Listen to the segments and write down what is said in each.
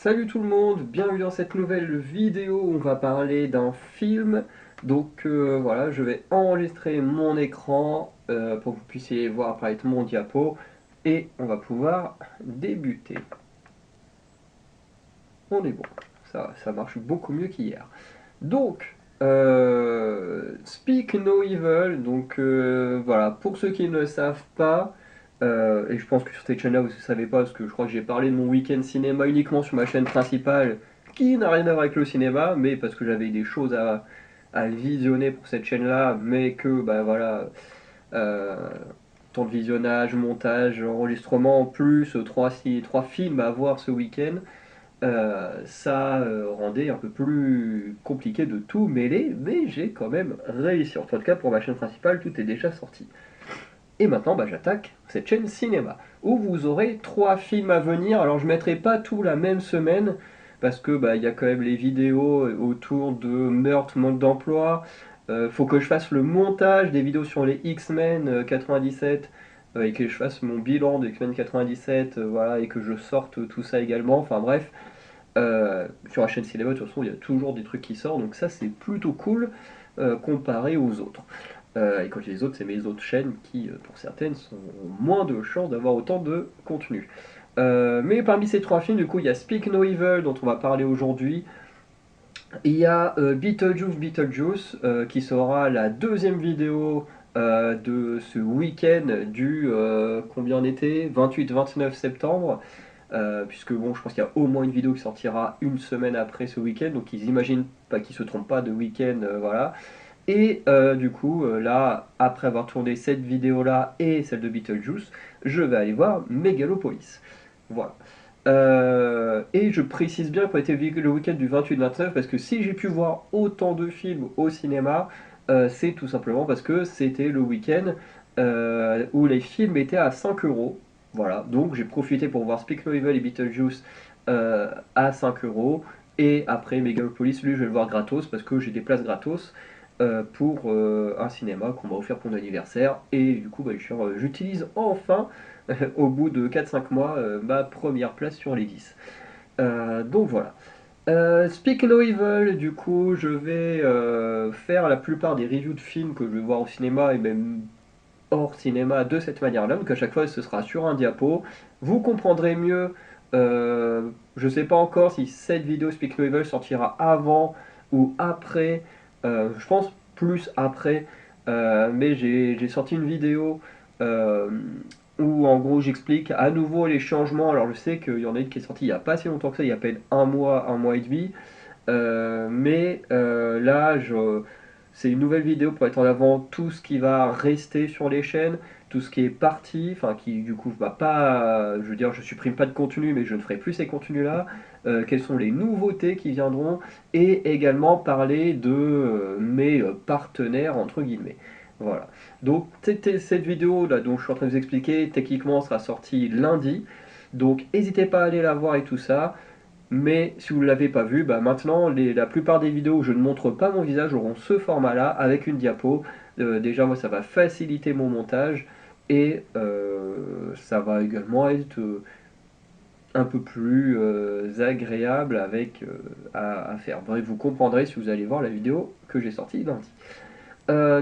Salut tout le monde, bienvenue dans cette nouvelle vidéo où on va parler d'un film. Voilà, je vais enregistrer mon écran pour que vous puissiez voir apparaître mon diapo et on va pouvoir débuter. On est bon, ça marche beaucoup mieux qu'hier. Speak No Evil, voilà, pour ceux qui ne le savent pas, et je pense que sur cette chaîne-là vous ne savez pas, parce que je crois que j'ai parlé de mon week-end cinéma uniquement sur ma chaîne principale, qui n'a rien à voir avec le cinéma, mais parce que j'avais des choses à visionner pour cette chaîne-là, mais que, bah voilà, euh, temps de visionnage, montage, enregistrement, en plus, trois films à voir ce week-end, ça rendait un peu plus compliqué de tout mêler, mais j'ai quand même réussi. En tout cas, pour ma chaîne principale, tout est déjà sorti. Et maintenant, bah, j'attaque cette chaîne cinéma, où vous aurez trois films à venir. Alors, je ne mettrai pas tout la même semaine, parce que bah, y a quand même les vidéos autour de meurtre, mode d'emploi. Faut que je fasse le montage des vidéos sur les X-Men 97 et que je fasse mon bilan de X-Men 97, voilà, et que je sorte tout ça également. Enfin bref, sur la chaîne cinéma, de toute façon, il y a toujours des trucs qui sortent, donc ça c'est plutôt cool comparé aux autres. Et quand je dis les autres, c'est mes autres chaînes qui, pour certaines, ont moins de chances d'avoir autant de contenu. Mais parmi ces trois films, du coup, il y a Speak No Evil dont on va parler aujourd'hui. Il y a Beetlejuice, qui sera la deuxième vidéo de ce week-end du combien on était 28-29 septembre. Puisque bon, je pense qu'il y a au moins une vidéo qui sortira une semaine après ce week-end, donc ils imaginent pas qu'ils se trompent pas de week-end, voilà. Et là, après avoir tourné cette vidéo-là et celle de Beetlejuice, je vais aller voir Megalopolis. Voilà. Et je précise bien qu'on était le week-end du 28-29 parce que si j'ai pu voir autant de films au cinéma, c'est tout simplement parce que c'était le week-end où les films étaient à 5 euros. Voilà, donc j'ai profité pour voir Speak No Evil et Beetlejuice à 5 euros. Et après Megalopolis, lui, je vais le voir gratos parce que j'ai des places gratos pour un cinéma qu'on m'a offert pour mon anniversaire. Et du coup, bah, j'utilise enfin, au bout de 4-5 mois, ma première place sur les 10. Donc voilà. Speak No Evil, du coup, je vais faire la plupart des reviews de films que je vais voir au cinéma et même hors cinéma de cette manière-là. Donc à chaque fois, ce sera sur un diapo. Vous comprendrez mieux. Je ne sais pas encore si cette vidéo Speak No Evil sortira avant ou après. Je pense plus après. Mais j'ai sorti une vidéo euh, où en gros j'explique à nouveau les changements. Alors je sais qu'il y en a une qui est sortie il n'y a pas si longtemps que ça, il y a à peine un mois et demi. Là, c'est une nouvelle vidéo pour mettre en avant tout ce qui va rester sur les chaînes, tout ce qui est parti, enfin qui du coup va pas, je veux dire, je supprime pas de contenu, mais je ne ferai plus ces contenus-là. Quelles sont les nouveautés qui viendront et également parler de mes partenaires entre guillemets. Voilà. Donc cette vidéo là dont je suis en train de vous expliquer, techniquement sera sortie lundi. Donc n'hésitez pas à aller la voir et tout ça. Mais si vous ne l'avez pas vu, bah maintenant la plupart des vidéos où je ne montre pas mon visage auront ce format-là avec une diapo. Déjà, moi, ça va faciliter mon montage et ça va également être un peu plus agréable à faire. Bref, vous comprendrez si vous allez voir la vidéo que j'ai sortie lundi.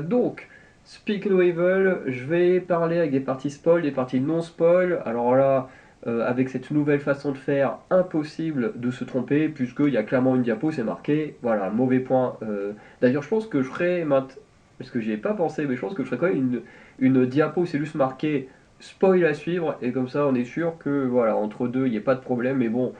Donc, Speak No Evil, je vais parler avec des parties spoil, des parties non spoil. Alors là, avec cette nouvelle façon de faire, impossible de se tromper, puisqu'il y a clairement une diapo, c'est marqué, voilà, mauvais point. D'ailleurs, je pense que je ferai, parce que j'y ai pas pensé, mais je pense que je ferai quand même une diapo où c'est juste marqué spoil à suivre, et comme ça on est sûr que, voilà, entre deux, il n'y ait pas de problème, mais bon,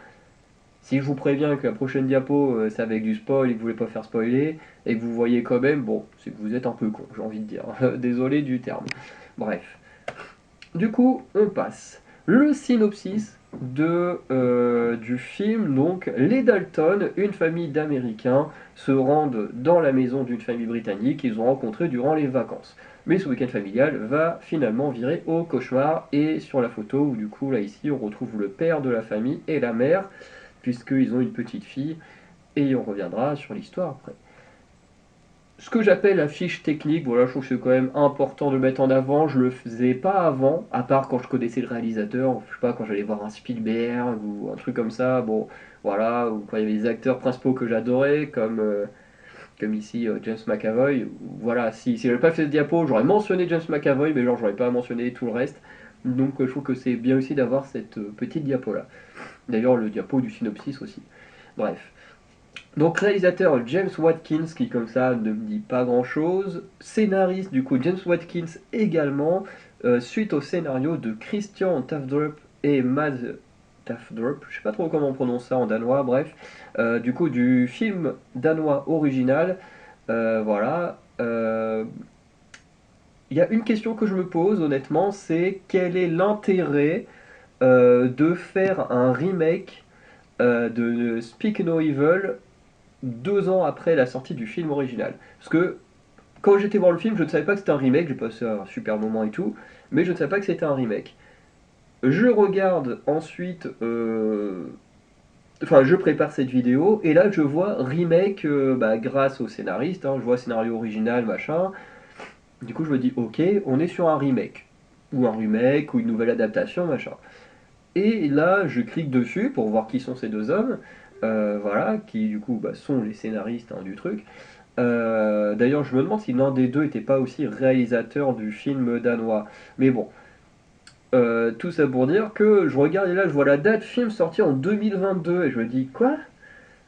si je vous préviens que la prochaine diapo c'est avec du spoil et que vous voulez pas faire spoiler et que vous voyez quand même, bon, c'est que vous êtes un peu con, j'ai envie de dire. Désolé du terme. Bref. Du coup, on passe. Le synopsis du film, donc, les Dalton, une famille d'Américains, se rendent dans la maison d'une famille britannique qu'ils ont rencontrée durant les vacances. Mais ce week-end familial va finalement virer au cauchemar et sur la photo, où du coup là ici on retrouve le père de la famille et la mère, puisqu'ils ont une petite fille, et on reviendra sur l'histoire après. ce que j'appelle la fiche technique, voilà, je trouve que c'est quand même important de mettre en avant. Je le faisais pas avant, à part quand je connaissais le réalisateur, je sais pas, quand j'allais voir un Spielberg ou un truc comme ça, bon, voilà, ou quand il y avait les acteurs principaux que j'adorais, comme ici James McAvoy. Voilà, si j'avais pas fait ce diapo, j'aurais mentionné James McAvoy, mais genre j'aurais pas mentionné tout le reste. Donc je trouve que c'est bien aussi d'avoir cette petite diapo là. D'ailleurs, le diapo du synopsis aussi. Bref. Donc réalisateur James Watkins, qui comme ça ne me dit pas grand chose. Scénariste du coup James Watkins également, suite au scénario de Christian Tafdrup et Mads Tafdrup, je sais pas trop comment on prononce ça en danois, bref. Du coup du film danois original, voilà. Il y a une question que je me pose honnêtement, c'est quel est l'intérêt de faire un remake de Speak No Evil 2 ans après la sortie du film original. Parce que quand j'étais voir le film, je ne savais pas que c'était un remake, j'ai passé un super moment et tout, mais je ne savais pas que c'était un remake. Je regarde ensuite, enfin je prépare cette vidéo, et là je vois remake grâce au scénariste, hein, je vois scénario original, machin. Du coup je me dis ok, on est sur un remake. Ou un remake, ou une nouvelle adaptation, machin. Et là, je clique dessus pour voir qui sont ces deux hommes, voilà, qui du coup sont les scénaristes hein, du truc. D'ailleurs, je me demande si l'un des deux n'était pas aussi réalisateur du film danois. Mais bon, tout ça pour dire que je regarde et là, je vois la date film sorti en 2022 et je me dis quoi?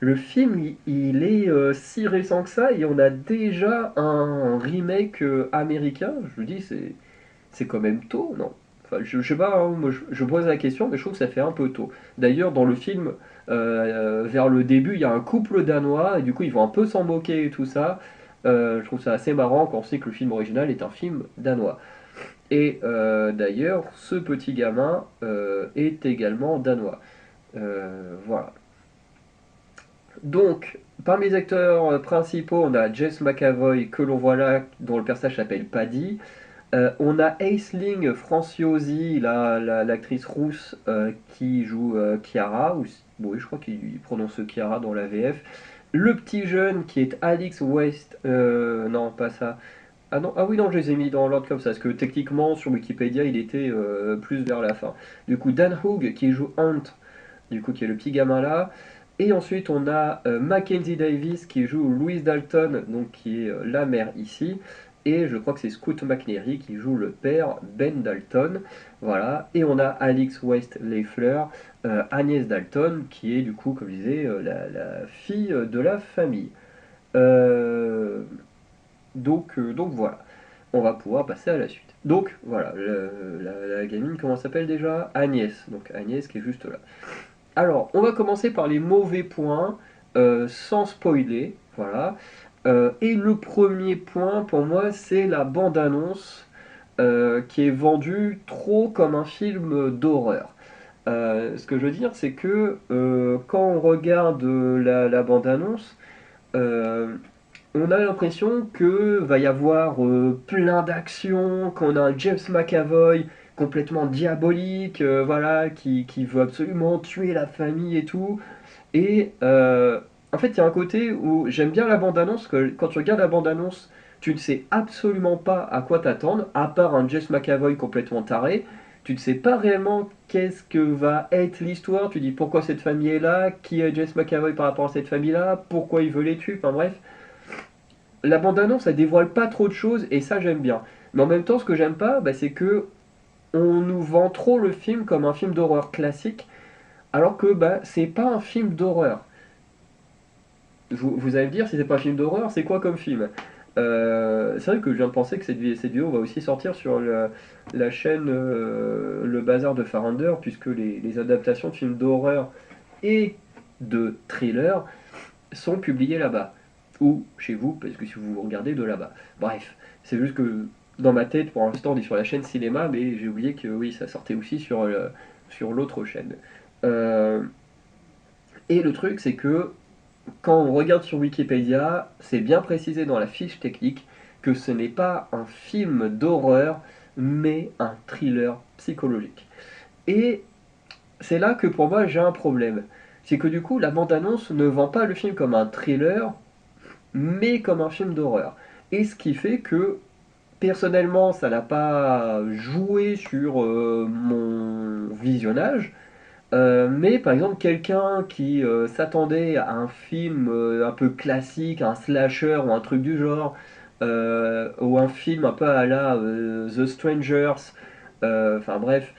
Le film, il est si récent que ça et on a déjà un remake américain. Je me dis, c'est quand même tôt, non? Enfin, je sais pas, hein, moi je pose la question, mais je trouve que ça fait un peu tôt. D'ailleurs, dans le film, vers le début, il y a un couple danois, et du coup, ils vont un peu s'en moquer et tout ça. Je trouve ça assez marrant quand on sait que le film original est un film danois. Et d'ailleurs, ce petit gamin est également danois. Voilà. Donc, parmi les acteurs principaux, on a James McAvoy, que l'on voit là, dont le personnage s'appelle Paddy. On a Aisling Franciosi, l'actrice rousse qui joue Chiara, ou, bon, oui, je crois qu'il prononce Chiara dans la VF. Le petit jeune qui est Alex West, non, pas ça. Ah non, ah oui, non, je les ai mis dans l'ordre comme ça, parce que techniquement sur Wikipédia il était plus vers la fin. Du coup, Dan Hoog qui joue Hunt, du coup, qui est le petit gamin là. Et ensuite, on a Mackenzie Davis qui joue Louise Dalton, donc qui est la mère ici. Et je crois que c'est Scoot McNairy qui joue le père, Ben Dalton. Voilà. Et on a Alix West Leffler, Agnès Dalton, qui est du coup, comme je disais, la fille de la famille. Euh, donc voilà. On va pouvoir passer à la suite. Donc voilà, la gamine, comment elle s'appelle déjà? Agnès. Donc Agnès qui est juste là. Alors, on va commencer par les mauvais points, sans spoiler, voilà. Et le premier point pour moi, c'est la bande-annonce qui est vendue trop comme un film d'horreur. Ce que je veux dire, c'est que quand on regarde la bande-annonce, euh, on a l'impression que va y avoir plein d'actions, qu'on a un James McAvoy complètement diabolique, voilà, qui veut absolument tuer la famille et tout. Et en fait, il y a un côté où j'aime bien la bande-annonce, que quand tu regardes la bande-annonce, tu ne sais absolument pas à quoi t'attendre, à part un James McAvoy complètement taré. Tu ne sais pas réellement qu'est-ce que va être l'histoire. Tu dis pourquoi cette famille est là, qui est James McAvoy par rapport à cette famille-là, pourquoi il veut les tuer, enfin bref. La bande-annonce, elle dévoile pas trop de choses et ça j'aime bien. Mais en même temps, ce que j'aime pas, c'est que on nous vend trop le film comme un film d'horreur classique, alors que c'est pas un film d'horreur. Vous allez me dire, si c'est pas un film d'horreur, c'est quoi comme film? C'est vrai que je viens de penser que cette vidéo va aussi sortir sur la chaîne Le Bazar de Farender, puisque les adaptations de films d'horreur et de thriller sont publiées là-bas. Ou chez vous, parce que si vous regardez de là-bas. Bref, c'est juste que dans ma tête, pour l'instant, on est sur la chaîne cinéma, mais j'ai oublié que oui, ça sortait aussi sur l'autre chaîne. Euh, et le truc, c'est que quand on regarde sur Wikipédia, c'est bien précisé dans la fiche technique que ce n'est pas un film d'horreur, mais un thriller psychologique. Et c'est là que pour moi j'ai un problème. C'est que du coup, la bande-annonce ne vend pas le film comme un thriller, mais comme un film d'horreur. Et ce qui fait que, personnellement, ça n'a pas joué sur mon visionnage, mais par exemple, quelqu'un qui s'attendait à un film un peu classique, un slasher ou un truc du genre, ou un film un peu à la The Strangers, enfin bref,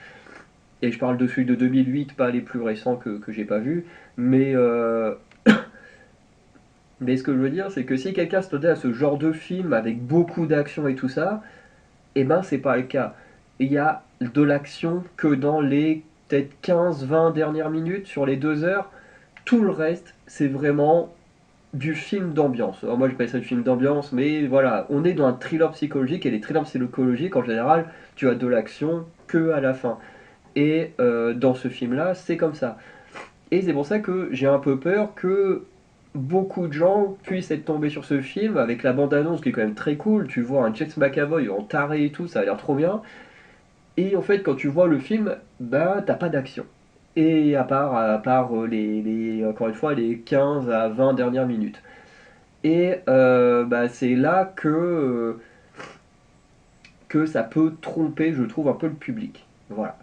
et je parle de celui de 2008, pas les plus récents que j'ai pas vus, mais, mais ce que je veux dire, c'est que si quelqu'un s'attendait à ce genre de film avec beaucoup d'action et tout ça, eh ben c'est pas le cas. Il y a de l'action que dans les peut-être 15-20 dernières minutes sur les 2 heures. Tout le reste, c'est vraiment du film d'ambiance. Alors moi, j'appelle ça du film d'ambiance, mais voilà, on est dans un thriller psychologique, et les thrillers psychologiques, en général, tu as de l'action que à la fin. Et dans ce film-là, c'est comme ça. Et c'est pour ça que j'ai un peu peur que beaucoup de gens puissent être tombés sur ce film avec la bande-annonce qui est quand même très cool. Tu vois un James McAvoy en taré et tout, ça a l'air trop bien. Et en fait, quand tu vois le film, bah, t'as pas d'action. Et à part encore une fois, les 15 à 20 dernières minutes. Et bah, c'est là que ça peut tromper, je trouve, un peu le public. Voilà.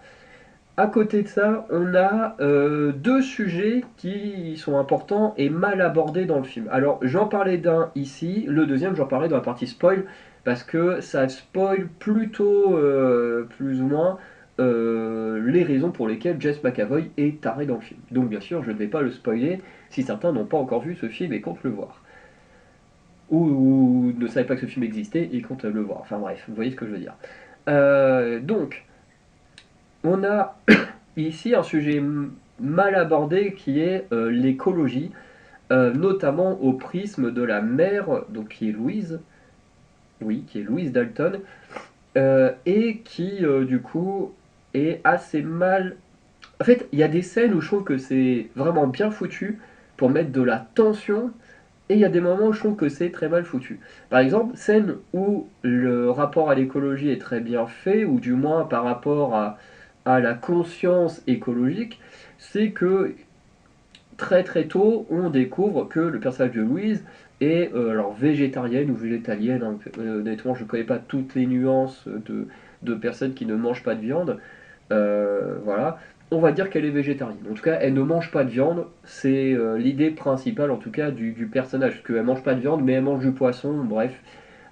À côté de ça, on a deux sujets qui sont importants et mal abordés dans le film. Alors, j'en parlais d'un ici, le deuxième, j'en parlais dans la partie spoil, parce que ça spoil plutôt, plus ou moins, les raisons pour lesquelles Jess McAvoy est taré dans le film. Donc, bien sûr, je ne vais pas le spoiler si certains n'ont pas encore vu ce film et comptent le voir. Ou ne savaient pas que ce film existait et comptent le voir. Enfin bref, vous voyez ce que je veux dire. Donc, on a ici un sujet mal abordé qui est l'écologie, notamment au prisme de la mère, donc qui est Louise, oui, qui est Louise Dalton, et qui du coup est assez mal. En fait, il y a des scènes où je trouve que c'est vraiment bien foutu pour mettre de la tension, et il y a des moments où je trouve que c'est très mal foutu. Par exemple, scène où le rapport à l'écologie est très bien fait, ou du moins par rapport à la conscience écologique, c'est que très très tôt, on découvre que le personnage de Louise est alors végétarienne ou végétalienne. Hein. Honnêtement, je ne connais pas toutes les nuances de personnes qui ne mangent pas de viande. Voilà. On va dire qu'elle est végétarienne. En tout cas, elle ne mange pas de viande. C'est l'idée principale, en tout cas, du personnage. Parce qu'elle mange pas de viande, mais elle mange du poisson. Bref.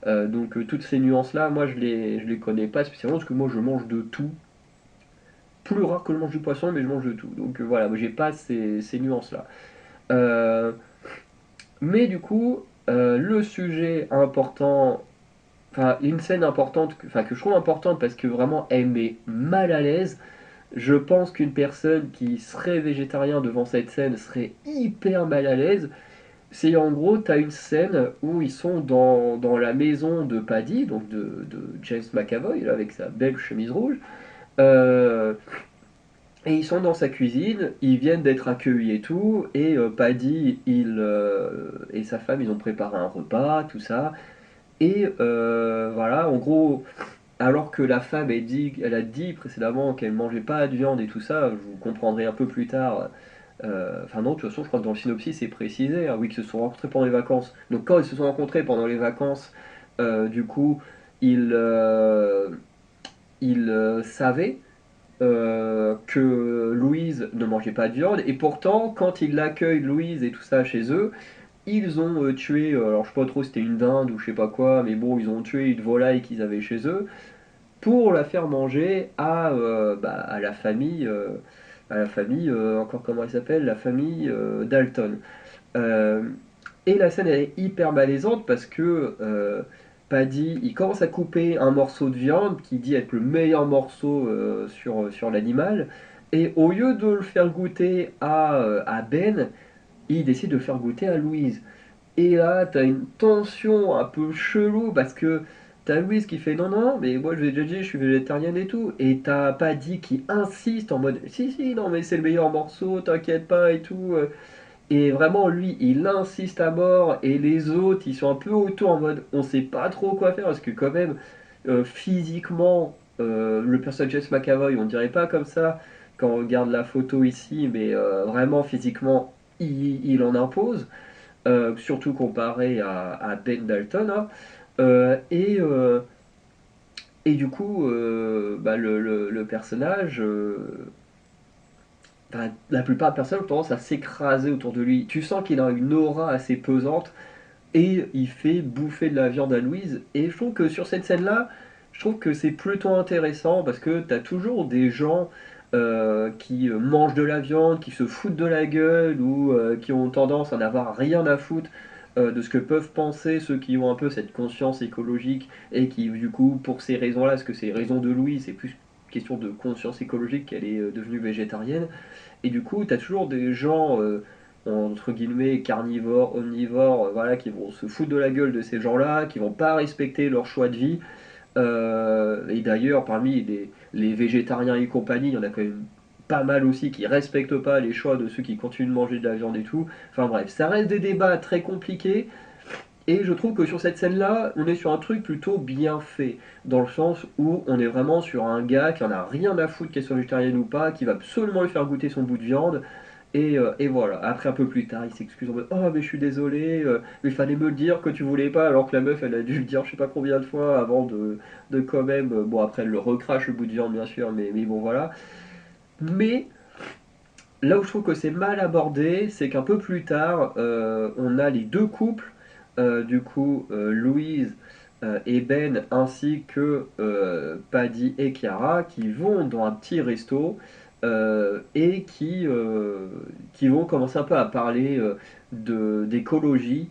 Donc, toutes ces nuances-là, moi, je les connais pas spécialement. Parce que moi, je mange de tout. Plus rare que je mange du poisson, mais je mange de tout. Donc, voilà, moi, j'ai pas ces nuances-là. Euh, mais du coup, le sujet important, enfin une scène importante, enfin que je trouve importante parce que vraiment elle met mal à l'aise. Je pense qu'une personne qui serait végétarien devant cette scène serait hyper mal à l'aise. C'est en gros, tu as une scène où ils sont dans la maison de Paddy, donc de James McAvoy, là, avec sa belle chemise rouge. Euh, Et ils sont dans sa cuisine, ils viennent d'être accueillis et tout, et Paddy et sa femme, ils ont préparé un repas, tout ça. Et voilà, en gros, alors que la femme elle a dit précédemment qu'elle ne mangeait pas de viande et tout ça, je vous comprendrai un peu plus tard. Enfin non, de toute façon, je crois que dans le synopsis, c'est précisé, hein, oui, qu'ils se sont rencontrés pendant les vacances. Donc quand ils se sont rencontrés pendant les vacances, du coup, ils, euh, ils savaient que Louise ne mangeait pas de viande, et pourtant, quand ils l'accueillent, Louise et tout ça, chez eux, ils ont tué, alors je sais pas trop si c'était une dinde ou je sais pas quoi, mais bon, ils ont tué une volaille qu'ils avaient chez eux, pour la faire manger bah, à la famille, encore comment elle s'appelle, la famille Dalton. Euh, et la scène elle est hyper malaisante parce que Paddy il commence à couper un morceau de viande qui dit être le meilleur morceau sur l'animal. Et au lieu de le faire goûter à Ben, il décide de le faire goûter à Louise. Et là, t'as une tension un peu chelou parce que t'as Louise qui fait non, non, mais moi je vais déjà dire, je suis végétarienne et tout. Et t'as Paddy qui insiste en mode si, si, non, mais c'est le meilleur morceau, t'inquiète pas et tout. Et vraiment, lui, il insiste à mort, et les autres, ils sont un peu autour en mode, on sait pas trop quoi faire, parce que quand même, physiquement, le personnage de James McAvoy, on dirait pas comme ça quand on regarde la photo ici, mais vraiment, physiquement, il en impose. surtout comparé à Ben Dalton, hein. Euh, et, euh, et du coup, bah, le personnage, bah, la plupart des personnes ont tendance à s'écraser autour de lui. Tu sens qu'il a une aura assez pesante et il fait bouffer de la viande à Louise. Et je trouve que sur cette scène-là, je trouve que c'est plutôt intéressant parce que tu as toujours des gens qui mangent de la viande, qui se foutent de la gueule ou qui ont tendance à n'avoir rien à foutre de ce que peuvent penser ceux qui ont un peu cette conscience écologique et qui, du coup, pour ces raisons-là, parce que c'est raison de Louise, c'est plus question de conscience écologique qu'elle est devenue végétarienne. Et du coup, tu as toujours des gens, entre guillemets, carnivores, omnivores, voilà, qui vont se foutre de la gueule de ces gens-là, qui vont pas respecter leur choix de vie. Et d'ailleurs, parmi les végétariens et compagnie, il y en a quand même pas mal aussi qui respectent pas les choix de ceux qui continuent de manger de la viande et tout. Enfin bref, ça reste des débats très compliqués. Et je trouve que sur cette scène-là, on est sur un truc plutôt bien fait, dans le sens où on est vraiment sur un gars qui en a rien à foutre qu'elle soit végétarienne ou pas, qui va absolument lui faire goûter son bout de viande, et voilà. Après, un peu plus tard, il s'excuse en mode oh, mais je suis désolé, mais il fallait me le dire que tu voulais pas, alors que la meuf, elle a dû le dire je sais pas combien de fois avant de quand même. Bon, après, elle le recrache le bout de viande, bien sûr, mais bon, voilà. Mais là où je trouve que c'est mal abordé, c'est qu'un peu plus tard, on a les deux couples, du coup, Louise et Ben, ainsi que Paddy et Chiara, qui vont dans un petit resto et qui vont commencer un peu à parler d'écologie.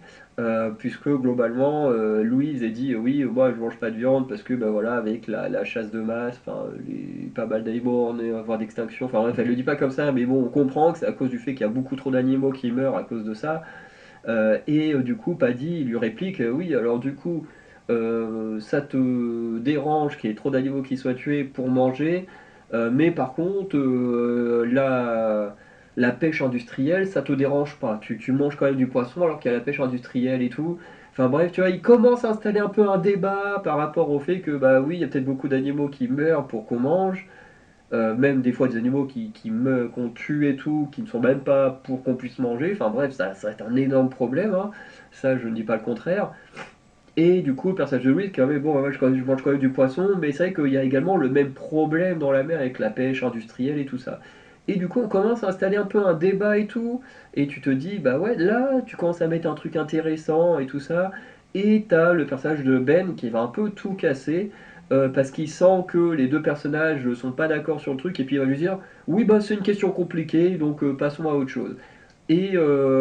Puisque globalement, Louise a dit oui, moi je mange pas de viande parce que bah, voilà, avec la chasse de masse, enfin, pas mal d'animaux en voie d'extinction, enfin bref, elle le dit pas comme ça, mais bon, on comprend que c'est à cause du fait qu'il y a beaucoup trop d'animaux qui meurent à cause de ça. Du coup, Paddy il lui réplique oui, alors du coup, ça te dérange qu'il y ait trop d'animaux qui soient tués pour manger, mais par contre, la pêche industrielle, ça te dérange pas. Tu manges quand même du poisson alors qu'il y a la pêche industrielle et tout. Enfin bref, tu vois, il commence à installer un peu un débat par rapport au fait que, bah oui, il y a peut-être beaucoup d'animaux qui meurent pour qu'on mange. Même des fois des animaux qu'on tue et tout, qui ne sont même pas pour qu'on puisse manger. Enfin bref, ça va être un énorme problème, hein. Ça, je ne dis pas le contraire. Et du coup, le personnage de Louis, quand même, bon, moi, je mange quand même du poisson, mais c'est vrai qu'il y a également le même problème dans la mer avec la pêche industrielle et tout ça. Et du coup, on commence à installer un peu un débat et tout, et tu te dis, bah ouais, là, tu commences à mettre un truc intéressant et tout ça, et t'as le personnage de Ben qui va un peu tout casser, parce qu'il sent que les deux personnages ne sont pas d'accord sur le truc, et puis il va lui dire, oui, bah c'est une question compliquée, donc passons à autre chose. Et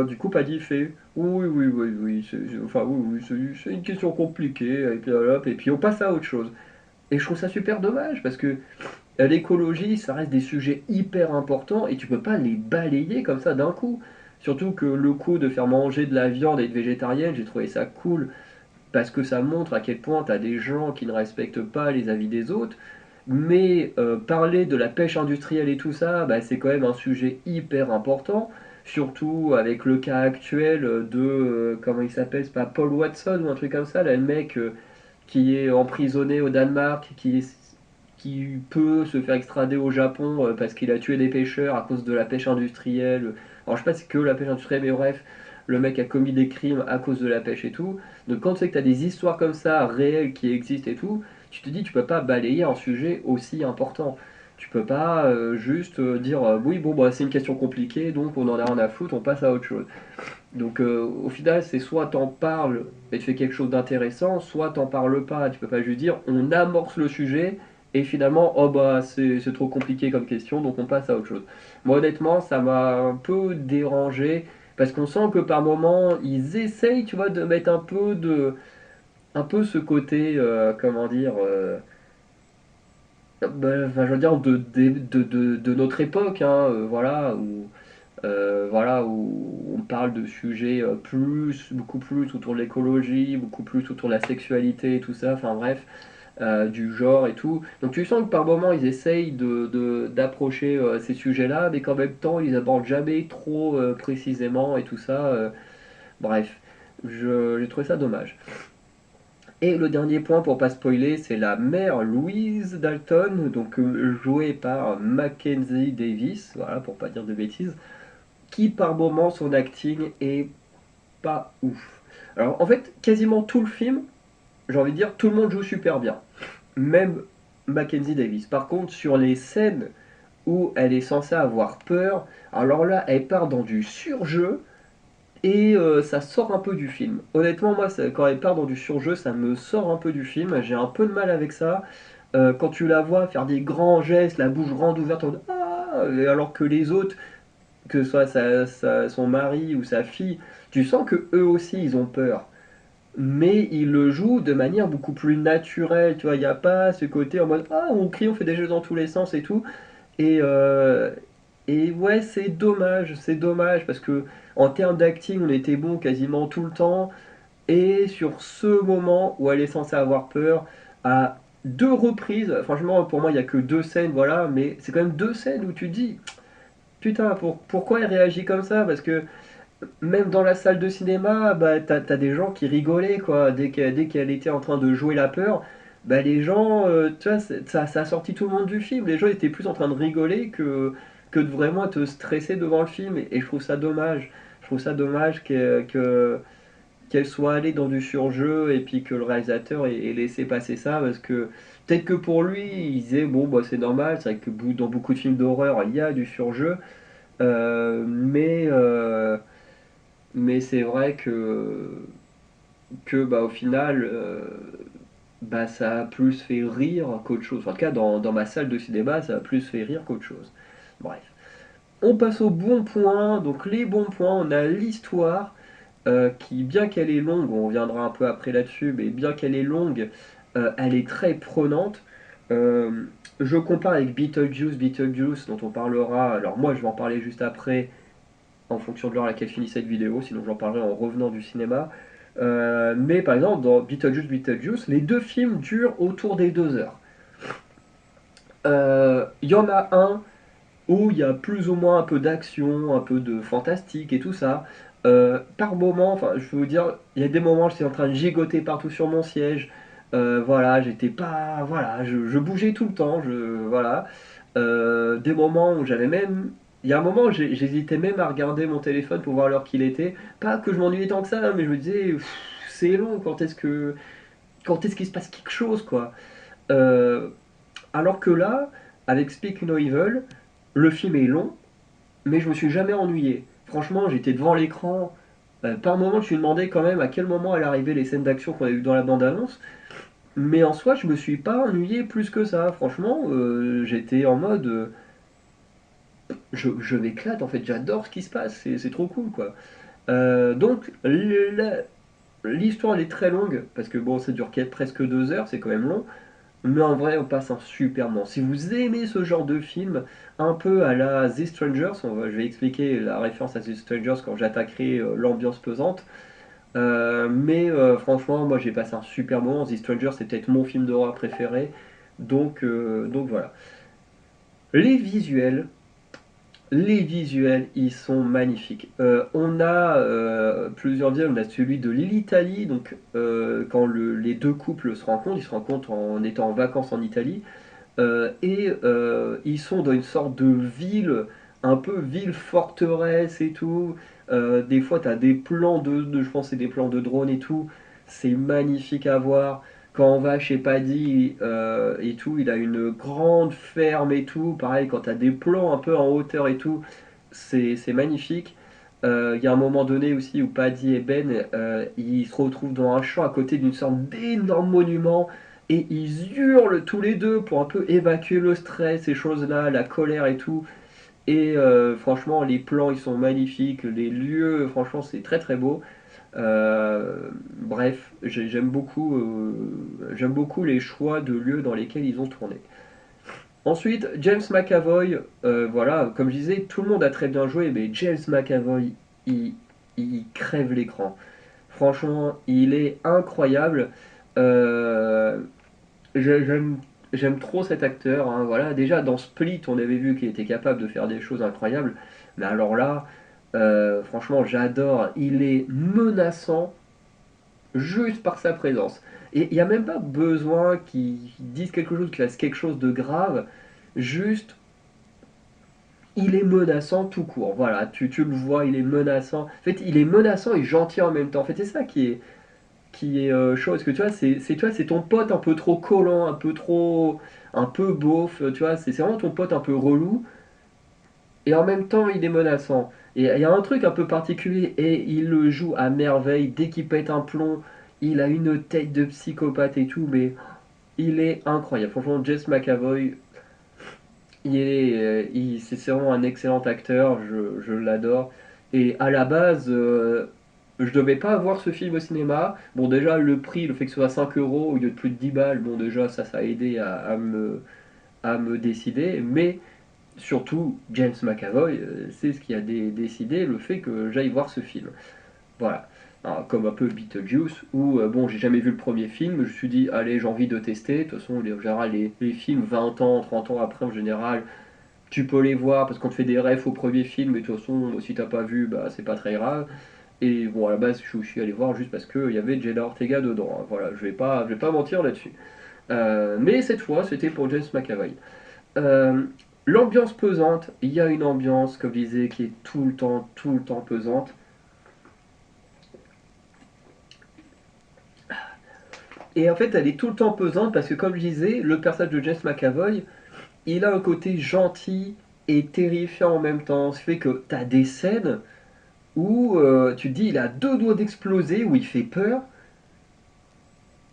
du coup, Paddy fait oui, oui, oui, oui, enfin, oui, oui, c'est une question compliquée, et puis, hop, et puis on passe à autre chose. Et je trouve ça super dommage parce que l'écologie, ça reste des sujets hyper importants et tu peux pas les balayer comme ça d'un coup. Surtout que le coup de faire manger de la viande et être végétarienne, j'ai trouvé ça cool parce que ça montre à quel point tu as des gens qui ne respectent pas les avis des autres. Mais parler de la pêche industrielle et tout ça, bah, c'est quand même un sujet hyper important. Surtout avec le cas actuel de, comment il s'appelle, c'est pas Paul Watson ou un truc comme ça, là, le mec qui est emprisonné au Danemark, qui peut se faire extrader au Japon parce qu'il a tué des pêcheurs à cause de la pêche industrielle. Alors je sais pas si c'est que la pêche industrielle, mais bref, le mec a commis des crimes à cause de la pêche et tout. Donc quand tu sais que tu as des histoires comme ça, réelles, qui existent et tout, tu te dis tu peux pas balayer un sujet aussi important. Tu peux pas juste dire oui bon bah c'est une question compliquée donc on en a rien à foutre, on passe à autre chose. Donc au final, c'est soit t'en parles et tu fais quelque chose d'intéressant, soit t'en parles pas. Tu peux pas juste dire on amorce le sujet et finalement oh bah c'est trop compliqué comme question donc on passe à autre chose. Moi honnêtement, ça m'a un peu dérangé parce qu'on sent que par moments ils essayent, tu vois, de mettre un peu ce côté comment dire enfin, je veux dire de notre époque, hein, voilà, où on parle de sujets beaucoup plus autour de l'écologie, beaucoup plus autour de la sexualité et tout ça, enfin bref, du genre et tout. Donc tu sens que par moments ils essayent d'approcher ces sujets-là, mais qu'en même temps ils abordent jamais trop précisément et tout ça. Bref, j'ai trouvé ça dommage. Et le dernier point pour pas spoiler, c'est la mère Louise Dalton, donc jouée par Mackenzie Davis, voilà, pour pas dire de bêtises, qui par moments son acting est pas ouf. Alors en fait, quasiment tout le film, j'ai envie de dire, tout le monde joue super bien. Même Mackenzie Davis. Par contre, sur les scènes où elle est censée avoir peur, alors là, elle part dans du surjeu et ça sort un peu du film. Honnêtement, moi, quand elle part dans du surjeu, ça me sort un peu du film. J'ai un peu de mal avec ça. Quand tu la vois faire des grands gestes, la bouche grande ouverte, en mode, ah, et alors que les autres, que ce soit son mari ou sa fille, tu sens que eux aussi, ils ont peur. Mais ils le jouent de manière beaucoup plus naturelle, tu vois, il n'y a pas ce côté en mode ah on crie, on fait des jeux dans tous les sens et tout. Et, euh, et ouais, c'est dommage parce que en termes d'acting, on était bon quasiment tout le temps. Et sur ce moment où elle est censée avoir peur, à deux reprises, franchement pour moi il n'y a que deux scènes, voilà, mais c'est quand même deux scènes où tu te dis putain, pourquoi elle réagit comme ça? Parce que même dans la salle de cinéma, bah, t'as des gens qui rigolaient, quoi. Dès qu'elle était en train de jouer la peur, bah, les gens, tu vois, ça a sorti tout le monde du film. Les gens étaient plus en train de rigoler que de vraiment te stresser devant le film. Et je trouve ça dommage. Je trouve ça dommage qu'elle soit allée dans du surjeu et puis que le réalisateur ait laissé passer ça parce que peut-être que pour lui, il disait, bon, bah, c'est normal, c'est vrai que dans beaucoup de films d'horreur, il y a du surjeu. Euh, mais. euh, mais c'est vrai que bah, au final, bah, ça a plus fait rire qu'autre chose. Enfin, en tout cas, dans ma salle de cinéma, ça a plus fait rire qu'autre chose. Bref. On passe aux bons points. Donc les bons points, on a l'histoire qui, bien qu'elle est longue, on reviendra un peu après là-dessus, mais bien qu'elle est longue, elle est très prenante. Euh, je compare avec Beetlejuice dont on parlera. Alors moi, je vais en parler juste après, en fonction de l'heure à laquelle finit cette vidéo, sinon j'en parlerai en revenant du cinéma. Mais par exemple, dans Beetlejuice, les deux films durent autour des 2 heures. Il y en a un où il y a plus ou moins un peu d'action, un peu de fantastique et tout ça. Par moment, enfin, je peux vous dire, il y a des moments où j'étais en train de gigoter partout sur mon siège. Voilà, j'étais pas, voilà, je bougeais tout le temps, voilà. Des moments où j'avais même, il y a un moment où j'hésitais même à regarder mon téléphone pour voir l'heure qu'il était. Pas que je m'ennuyais tant que ça, mais je me disais, c'est long, quand est-ce qu'il se passe quelque chose, quoi. Euh, alors que là, avec Speak No Evil, le film est long, mais je me suis jamais ennuyé. Franchement, j'étais devant l'écran. Par moment, je me suis demandé quand même à quel moment allaient arriver les scènes d'action qu'on a vues dans la bande-annonce. Mais en soi, je me suis pas ennuyé plus que ça. Franchement, j'étais en mode. Je m'éclate en fait, j'adore ce qui se passe, c'est trop cool quoi. Donc, l'histoire elle est très longue, parce que bon, ça dure presque 2 heures, c'est quand même long. Mais en vrai, on passe un super moment. Si vous aimez ce genre de film, un peu à la The Strangers, je vais expliquer la référence à The Strangers quand j'attaquerai l'ambiance pesante. Franchement, moi j'ai passé un super moment. The Strangers, c'est peut-être mon film d'horreur préféré. Donc voilà. Les visuels, les visuels, ils sont magnifiques. On a plusieurs visuels. On a celui de l'Italie, donc quand les deux couples se rencontrent, ils se rencontrent en étant en vacances en Italie. Ils sont dans une sorte de ville, un peu ville forteresse et tout. Des fois, tu as des plans je pense, que c'est des plans de drone et tout. C'est magnifique à voir. Quand on va chez Paddy et tout, il a une grande ferme et tout. Pareil, quand tu as des plans un peu en hauteur et tout, c'est magnifique. Il y a un moment donné aussi où Paddy et Ben, ils se retrouvent dans un champ à côté d'une sorte d'énorme monument et ils hurlent tous les deux pour un peu évacuer le stress, ces choses-là, la colère et tout. Et franchement, les plans, ils sont magnifiques, les lieux, franchement, c'est très très beau. Bref, j'aime beaucoup les choix de lieux dans lesquels ils ont tourné. Ensuite, James McAvoy, voilà, comme je disais, tout le monde a très bien joué, mais James McAvoy, il, il crève l'écran. Franchement, il est incroyable. Euh, j'aime, j'aime trop cet acteur, hein, voilà. Déjà, dans Split, on avait vu qu'il était capable de faire des choses incroyables. Mais alors là, franchement, j'adore. Il est menaçant juste par sa présence. Et il n'y a même pas besoin qu'il dise quelque chose, qu'il fasse quelque chose de grave. Juste, il est menaçant tout court. Voilà, tu le vois, il est menaçant. En fait, il est menaçant et gentil en même temps. En fait, c'est ça qui est chaud. Parce que tu vois, tu vois, c'est ton pote un peu trop collant, un peu beauf. Tu vois, c'est vraiment ton pote un peu relou. Et en même temps, il est menaçant. Et il y a un truc un peu particulier, et il le joue à merveille. Dès qu'il pète un plomb, il a une tête de psychopathe et tout, mais il est incroyable. Franchement, Jess McAvoy, c'est vraiment un excellent acteur, je l'adore. Et à la base, je devais pas voir ce film au cinéma. Bon, déjà, le prix, le fait que ce soit 5 euros au lieu de plus de 10 balles, bon, déjà, ça a aidé à me décider. Mais surtout, James McAvoy, c'est ce qui a décidé le fait que j'aille voir ce film. Voilà. Alors, comme un peu Beetlejuice, où, bon, j'ai jamais vu le premier film, je me suis dit, allez, j'ai envie de tester. De toute façon, en général, les films 20 ans, 30 ans après, en général, tu peux les voir parce qu'on te fait des refs au premier film, mais de toute façon, si t'as pas vu, bah, c'est pas très grave. Et bon, à la base, je suis allé voir juste parce qu'il y avait Jenna Ortega dedans, hein. Voilà, je vais pas mentir là-dessus. Mais cette fois, c'était pour James McAvoy. Euh, L'ambiance pesante, il y a une ambiance, comme je disais, qui est tout le temps pesante. Et en fait, elle est tout le temps pesante parce que, comme je disais, le personnage de James McAvoy, il a un côté gentil et terrifiant en même temps. Ce qui fait que tu as des scènes où tu te dis, il a deux doigts d'exploser, où il fait peur,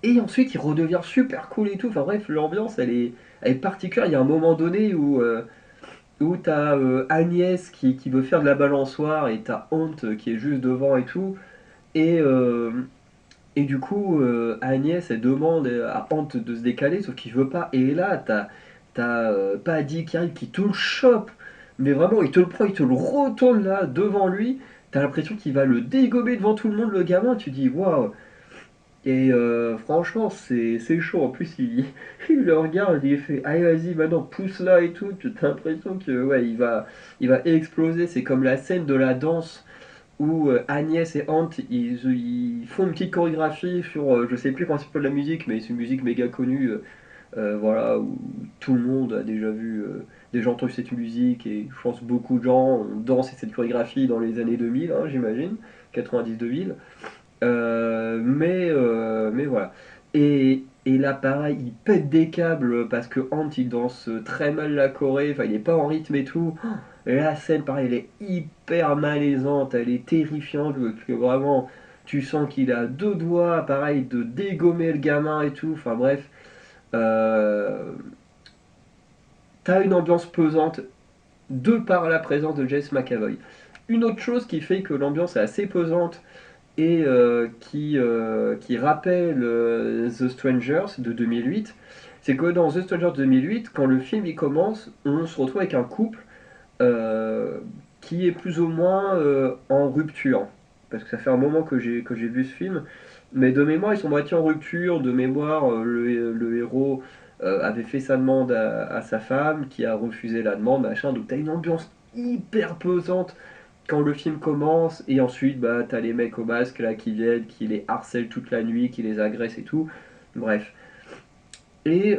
et ensuite il redevient super cool et tout. Enfin bref, l'ambiance, elle est particulière. Il y a un moment donné où tu as Agnès qui veut faire de la balançoire, et tu as Hunt qui est juste devant et tout. Et, euh, Et du coup, Agnès, elle demande à Ant de se décaler, sauf qu'il veut pas. Et là, t'as Paddy qui arrive, qui te le chope. Mais vraiment, il te le prend, il te le retourne là, devant lui. T'as l'impression qu'il va le dégommer devant tout le monde, le gamin. Tu dis, waouh. Et franchement, c'est chaud. En plus, il le regarde, il fait, allez, vas-y, maintenant, pousse là et tout. T'as l'impression que, ouais, il va exploser. C'est comme la scène de la danse où Agnès et Ant ils font une petite chorégraphie sur, je sais plus comment s'appelle la musique, mais c'est une musique méga connue, voilà, où tout le monde a déjà entendu cette musique, et je pense beaucoup de gens ont dansé cette chorégraphie dans les années 2000, hein, j'imagine, 90-2000. Mais voilà. Et là, pareil, il pète des câbles parce que Ant il danse très mal la choré, enfin il est pas en rythme et tout. La scène, pareil, elle est hyper malaisante, elle est terrifiante, que vraiment tu sens qu'il a deux doigts, pareil, de dégommer le gamin et tout. Enfin bref, euh, t'as une ambiance pesante de par la présence de James McAvoy. Une autre chose qui fait que l'ambiance est assez pesante et qui rappelle The Strangers de 2008, c'est que dans The Strangers 2008, quand le film il commence, on se retrouve avec un couple euh, qui est plus ou moins en rupture. Parce que ça fait un moment que j'ai vu ce film, mais de mémoire ils sont moitié en rupture, de mémoire le héros avait fait sa demande à sa femme, qui a refusé la demande, machin, donc t'as une ambiance hyper pesante quand le film commence, et ensuite bah t'as les mecs au masque là qui viennent, qui les harcèlent toute la nuit, qui les agressent et tout. Bref. Et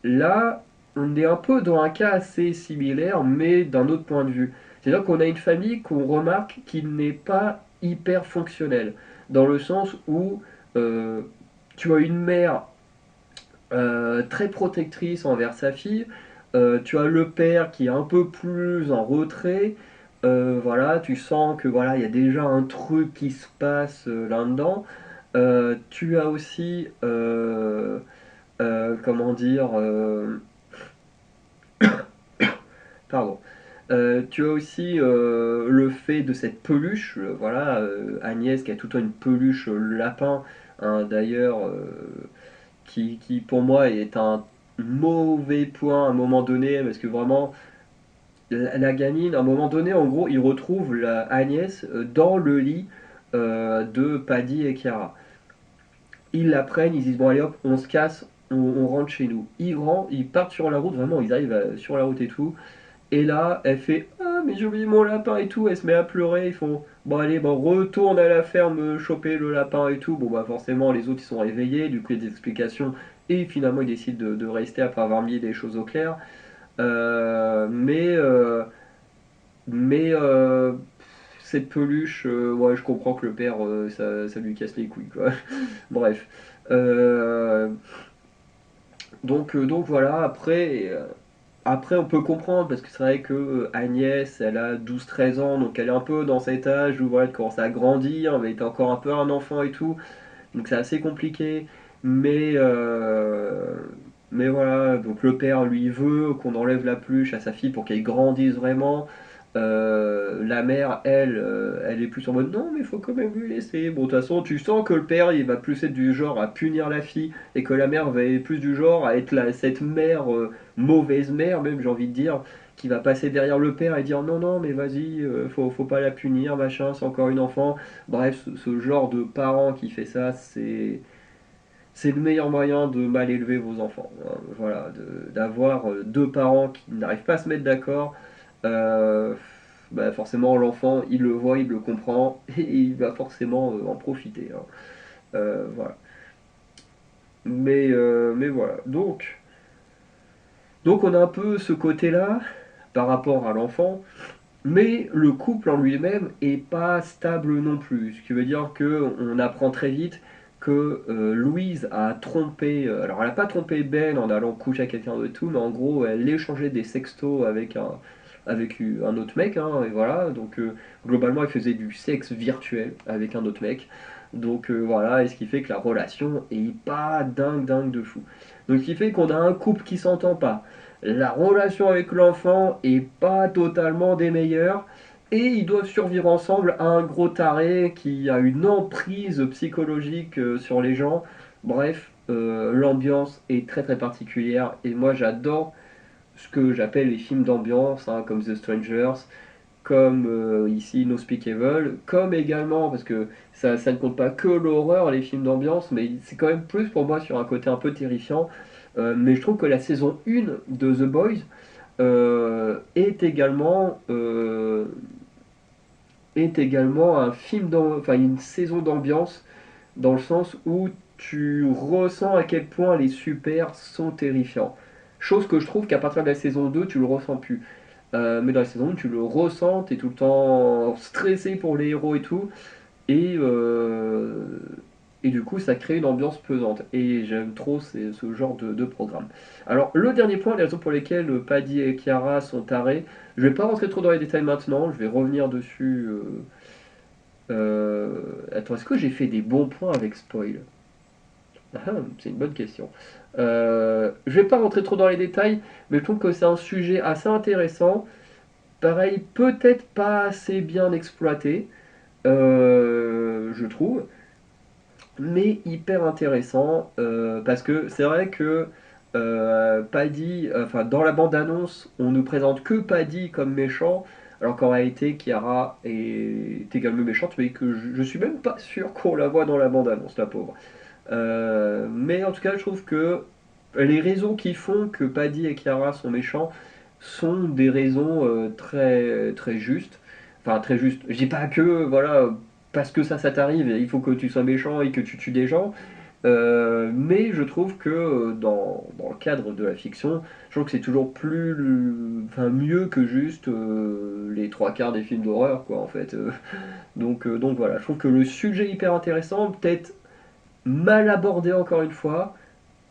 là, on est un peu dans un cas assez similaire, mais d'un autre point de vue. C'est-à-dire qu'on a une famille qu'on remarque qui n'est pas hyper fonctionnelle, dans le sens où euh, tu as une mère très protectrice envers sa fille. Tu as le père qui est un peu plus en retrait. Voilà, tu sens que voilà, il y a déjà un truc qui se passe là-dedans. Tu as aussi, comment dire, pardon. Tu as aussi le fait de cette peluche, voilà, Agnès qui a tout le temps une peluche lapin, hein, d'ailleurs, qui pour moi est un mauvais point à un moment donné, parce que vraiment, la gamine, à un moment donné, en gros, il retrouve Agnès dans le lit de Paddy et Chiara. Ils la prennent, ils disent bon allez hop, on se casse, on rentre chez nous. Ils partent sur la route, vraiment, ils arrivent sur la route et tout. Et là, elle fait ah mais j'ai oublié mon lapin et tout, elle se met à pleurer, ils font bon allez, bon retourne à la ferme choper le lapin et tout. Bon bah forcément les autres ils sont réveillés, du coup il y a des explications, et finalement ils décident de rester après avoir mis les choses au clair. Mais, cette peluche, ouais, je comprends que le père, ça lui casse les couilles, quoi. Bref. Euh, donc voilà, après on peut comprendre, parce que c'est vrai que Agnès, elle a 12-13 ans, donc elle est un peu dans cet âge où voilà, elle commence à grandir, mais elle est encore un peu un enfant et tout, donc c'est assez compliqué. Mais, mais voilà, donc le père lui veut qu'on enlève la peluche à sa fille pour qu'elle grandisse vraiment. La mère, elle, elle est plus en mode non, mais il faut quand même lui laisser. Bon, de toute façon, tu sens que le père, il va plus être du genre à punir la fille et que la mère va être plus du genre à être cette mère, mauvaise mère, même j'ai envie de dire, qui va passer derrière le père et dire non, non, mais vas-y, faut pas la punir, machin, c'est encore une enfant. Bref, ce genre de parent qui fait ça, c'est le meilleur moyen de mal élever vos enfants. Voilà, d'avoir deux parents qui n'arrivent pas à se mettre d'accord. euh, Bah forcément, l'enfant, il le voit, il le comprend, et il va forcément en profiter, hein. Voilà. Mais voilà. Donc on a un peu ce côté-là par rapport à l'enfant. Mais le couple en lui-même est pas stable non plus. Ce qui veut dire que on apprend très vite que Louise a trompé. Alors elle n'a pas trompé Ben en allant coucher avec quelqu'un de tout, mais en gros elle échangeait des sextos avec un autre mec, hein, et voilà. Donc globalement elle faisait du sexe virtuel avec un autre mec. Donc voilà, et ce qui fait que la relation est pas dingue dingue de fou. Donc ce qui fait qu'on a un couple qui s'entend pas, la relation avec l'enfant est pas totalement des meilleures. Et ils doivent survivre ensemble à un gros taré qui a une emprise psychologique sur les gens. Bref, l'ambiance est très très particulière. Et moi j'adore ce que j'appelle les films d'ambiance, hein, comme The Strangers, comme ici No Speak Evil, comme également, parce que ça ne compte pas que l'horreur, les films d'ambiance, mais c'est quand même plus pour moi sur un côté un peu terrifiant. Mais je trouve que la saison 1 de The Boys est également enfin, une saison d'ambiance, dans le sens où tu ressens à quel point les super sont terrifiants. Chose que je trouve qu'à partir de la saison 2, tu le ressens plus. Mais dans la saison 1, tu le ressens, t'es tout le temps stressé pour les héros et tout. Et, et du coup, ça crée une ambiance pesante. Et j'aime trop ce genre de programme. Alors, le dernier point, les raisons pour lesquelles Paddy et Kiara sont tarés, je vais pas rentrer trop dans les détails maintenant, je vais revenir dessus. Attends, est-ce que j'ai fait des bons points avec spoil? Ah, c'est une bonne question. Je vais pas rentrer trop dans les détails, mais je trouve que c'est un sujet assez intéressant. Pareil, peut-être pas assez bien exploité, je trouve, mais hyper intéressant, parce que c'est vrai que Paddy, enfin dans la bande-annonce, on nous présente que Paddy comme méchant, alors qu'en réalité Kiara est également méchante, mais que je suis même pas sûr qu'on la voit dans la bande-annonce, la pauvre. Mais en tout cas, je trouve que les raisons qui font que Paddy et Kiara sont méchants sont des raisons très, très justes. Enfin, très justes. Je dis pas que, voilà, parce que ça t'arrive, il faut que tu sois méchant et que tu tues des gens. Mais je trouve que dans le cadre de la fiction, je trouve que c'est toujours enfin, mieux que juste les trois quarts des films d'horreur, quoi, en fait. Donc voilà, je trouve que le sujet est hyper intéressant, peut-être mal abordé encore une fois,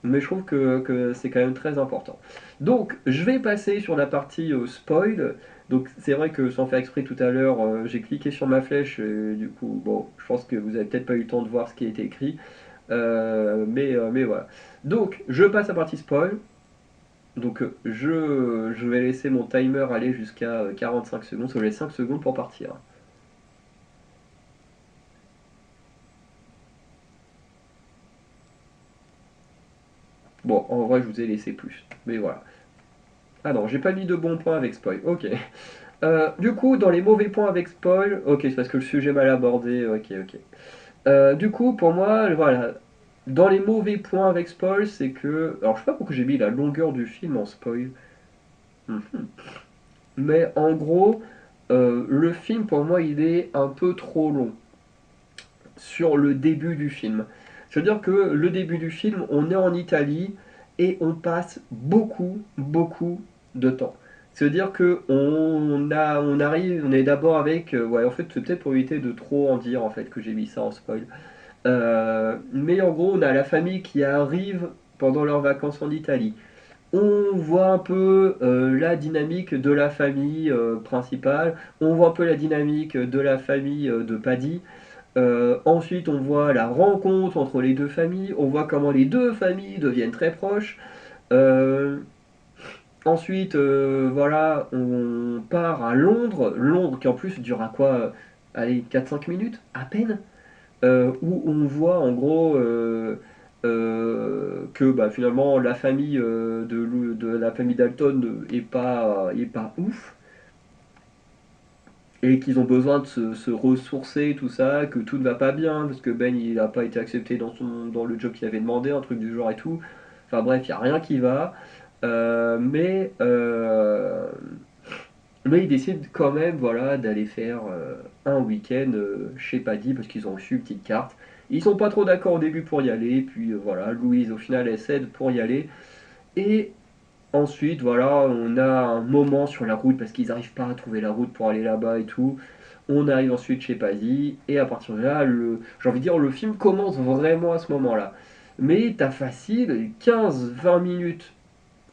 mais je trouve que c'est quand même très important. Donc, je vais passer sur la partie spoil. Donc, c'est vrai que sans faire exprès tout à l'heure, j'ai cliqué sur ma flèche, et du coup, bon, je pense que vous avez peut-être pas eu le temps de voir ce qui a été écrit. Mais voilà. Donc, je passe à la partie spoil. Donc, je vais laisser mon timer aller jusqu'à 45 secondes, ça j'ai 5 secondes pour partir. Bon, en vrai, je vous ai laissé plus. Mais voilà. Ah non, j'ai pas mis de bons points avec spoil. Ok. Du coup, dans les mauvais points avec spoil, ok, c'est parce que le sujet mal abordé, ok, ok. Du coup, pour moi, voilà, dans les mauvais points avec spoil, c'est que. Alors, je sais pas pourquoi j'ai mis la longueur du film en spoil. Mhm. Mais en gros, le film, pour moi, il est un peu trop long sur le début du film. C'est-à-dire que le début du film, on est en Italie et on passe beaucoup, beaucoup. de temps. C'est-à-dire que on est d'abord avec, ouais, en fait, c'est peut-être pour éviter de trop en dire, en fait, que j'ai mis ça en spoil. Mais en gros, on a la famille qui arrive pendant leurs vacances en Italie. On voit un peu la dynamique de la famille principale, on voit un peu la dynamique de la famille de Paddy. Ensuite, on voit la rencontre entre les deux familles, on voit comment les deux familles deviennent très proches. Euh, Ensuite, voilà, on part à Londres, Londres qui en plus dure à quoi allez, 4-5 minutes à peine, où on voit en gros que bah, finalement la famille de la famille Dalton est pas ouf, et qu'ils ont besoin de se ressourcer, tout ça, que tout ne va pas bien, parce que Ben il n'a pas été accepté dans le job qu'il avait demandé, un truc du genre et tout. Enfin bref, il n'y a rien qui va. Euh, mais, euh, mais ils décident quand même voilà, d'aller faire un week-end chez Paddy, parce qu'ils ont reçu une petite carte. Ils sont pas trop d'accord au début pour y aller, puis voilà, Louise au final elle cède pour y aller. Et ensuite, voilà, on a un moment sur la route parce qu'ils n'arrivent pas à trouver la route pour aller là-bas et tout. On arrive ensuite chez Pazzi et à partir de là, j'ai envie de dire, le film commence vraiment à ce moment-là. Mais t'as facile 15-20 minutes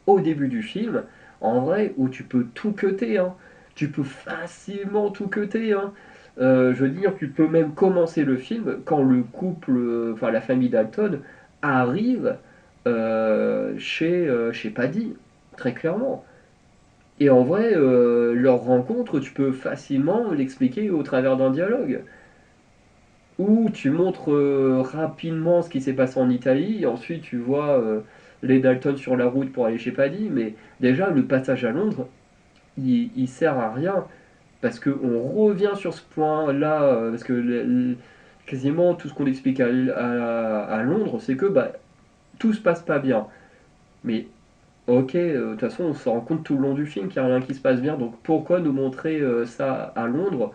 au début du film, en vrai, où tu peux tout cutter, hein. Tu peux facilement tout cutter, hein. Je veux dire, tu peux même commencer le film quand le couple, enfin la famille Dalton, arrive chez Paddy, très clairement. Et en vrai, leur rencontre, tu peux facilement l'expliquer au travers d'un dialogue. Où tu montres rapidement ce qui s'est passé en Italie, et ensuite tu vois les Dalton sur la route pour aller chez Paddy, mais déjà le passage à Londres, il sert à rien, parce qu'on revient sur ce point-là, parce que quasiment tout ce qu'on explique à Londres, c'est que bah, tout se passe pas bien. Mais ok, de toute façon on se rend compte tout le long du film qu'il n'y a rien qui se passe bien, donc pourquoi nous montrer ça à Londres?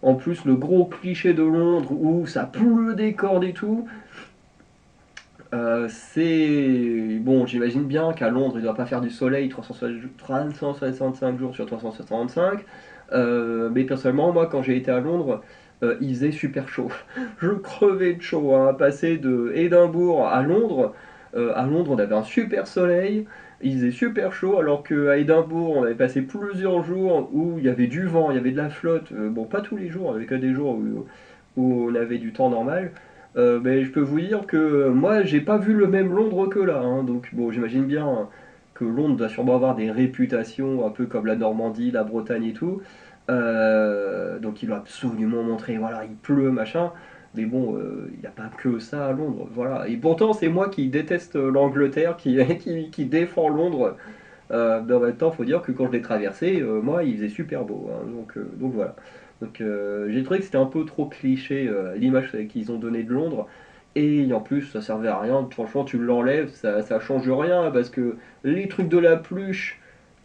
En plus, le gros cliché de Londres où ça pleut des cordes et tout, c'est. Bon, j'imagine bien qu'à Londres, il ne doit pas faire du soleil 365 jours sur 365. Mais personnellement, moi, quand j'ai été à Londres, il faisait super chaud. Je crevais de chaud, hein. Passer de Édimbourg à Londres, on avait un super soleil. Il faisait super chaud, alors qu'à Édimbourg, on avait passé plusieurs jours où il y avait du vent, il y avait de la flotte. Bon, pas tous les jours, il n'y avait que des jours où on avait du temps normal. Mais je peux vous dire que moi, j'ai pas vu le même Londres que là, hein. Donc bon, j'imagine bien que Londres doit sûrement avoir des réputations un peu comme la Normandie, la Bretagne et tout. Donc il doit absolument montrer, voilà, il pleut, machin. Mais bon, il n'y a pas que ça à Londres, voilà. Et pourtant, c'est moi qui déteste l'Angleterre, qui défend Londres. Mais en même temps, faut dire que quand je l'ai traversé, moi, il faisait super beau, hein. Donc voilà. Donc j'ai trouvé que c'était un peu trop cliché l'image qu'ils ont donnée de Londres. Et en plus, ça servait à rien. Franchement, tu l'enlèves, ça change rien parce que les trucs de la pluche,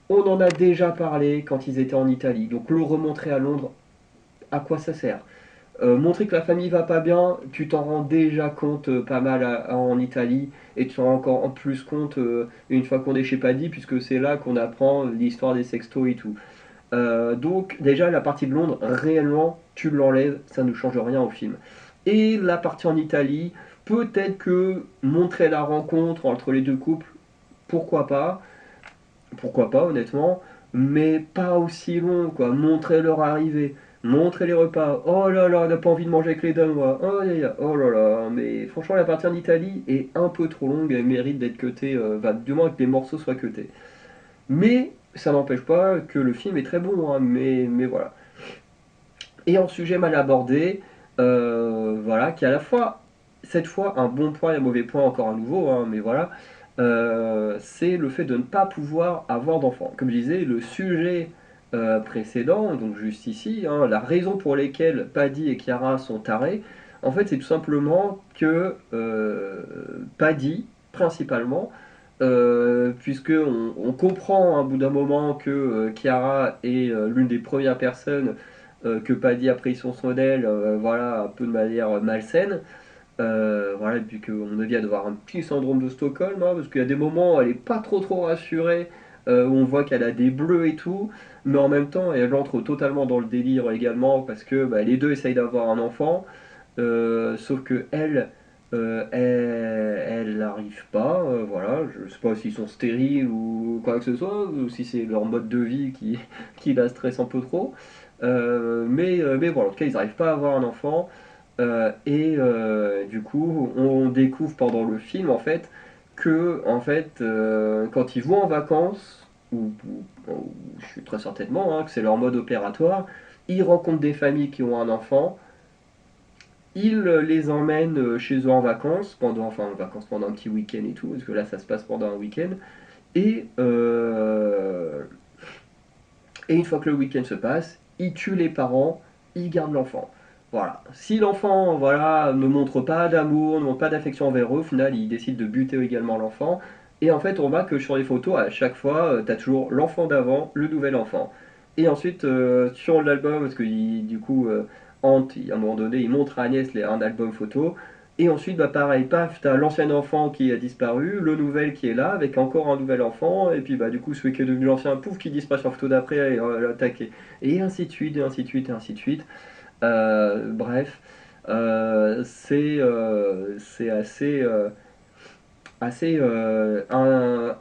on en a déjà parlé quand ils étaient en Italie. Donc le remontrer à Londres, à quoi ça sert? Montrer que la famille va pas bien, tu t'en rends déjà compte pas mal en Italie, et tu t'en rends encore en plus compte une fois qu'on est chez Paddy, puisque c'est là qu'on apprend l'histoire des sextos et tout. Donc déjà la partie de Londres, réellement, tu l'enlèves, ça ne change rien au film. Et la partie en Italie, peut-être que montrer la rencontre entre les deux couples, pourquoi pas honnêtement, mais pas aussi long quoi. Montrer leur arrivée, montrer les repas. Oh là là, on n'a pas envie de manger avec les Danois. Oh, oh là là, mais franchement la partie en Italie est un peu trop longue, elle mérite d'être cutée, du moins que les morceaux soient cutés. Mais ça n'empêche pas que le film est très bon, hein, mais voilà. Et en sujet mal abordé, voilà, qui est à la fois, cette fois, un bon point et un mauvais point encore à nouveau, hein, mais voilà, c'est le fait de ne pas pouvoir avoir d'enfants. Comme je disais, le sujet précédent, donc juste ici, hein, la raison pour laquelle Paddy et Kiara sont tarés, en fait, c'est tout simplement que Paddy, principalement, puisque on comprend à bout d'un moment que Kiara est l'une des premières personnes que Paddy a pris son modèle, voilà, un peu de manière malsaine. Voilà, et puis qu'on devient d'avoir un petit syndrome de Stockholm, hein, parce qu'il y a des moments où elle est pas trop rassurée où on voit qu'elle a des bleus et tout, mais en même temps, elle entre totalement dans le délire également, parce que bah, les deux essayent d'avoir un enfant, sauf que elle n'arrive pas, voilà, je sais pas s'ils sont stériles ou quoi que ce soit, ou si c'est leur mode de vie qui, qui la stresse un peu trop. Mais voilà, en tout cas, ils n'arrivent pas à avoir un enfant. Du coup, on découvre pendant le film, en fait, que, en fait, quand ils vont en vacances, je suis très certainement, hein, que c'est leur mode opératoire, ils rencontrent des familles qui ont un enfant, ils les emmènent chez eux en vacances, pendant un petit week-end et tout, parce que là ça se passe pendant un week-end, et, euh, et une fois que le week-end se passe, ils tuent les parents, ils gardent l'enfant. Voilà. Si l'enfant voilà, ne montre pas d'amour, ne montre pas d'affection envers eux, au final ils décident de buter également l'enfant. Et en fait on voit que sur les photos, à chaque fois, tu as toujours l'enfant d'avant, le nouvel enfant. Et ensuite sur l'album, parce que du coup Ant, à un moment donné, il montre à Agnès un album photo. Et ensuite, bah pareil, paf, t'as l'ancien enfant qui a disparu, le nouvel qui est là, avec encore un nouvel enfant, et puis bah du coup celui qui est devenu l'ancien, pouf, qui disparaît sur la photo d'après, et l'attaquer. Et ainsi de suite, et ainsi de suite, et ainsi de suite. Bref, c'est assez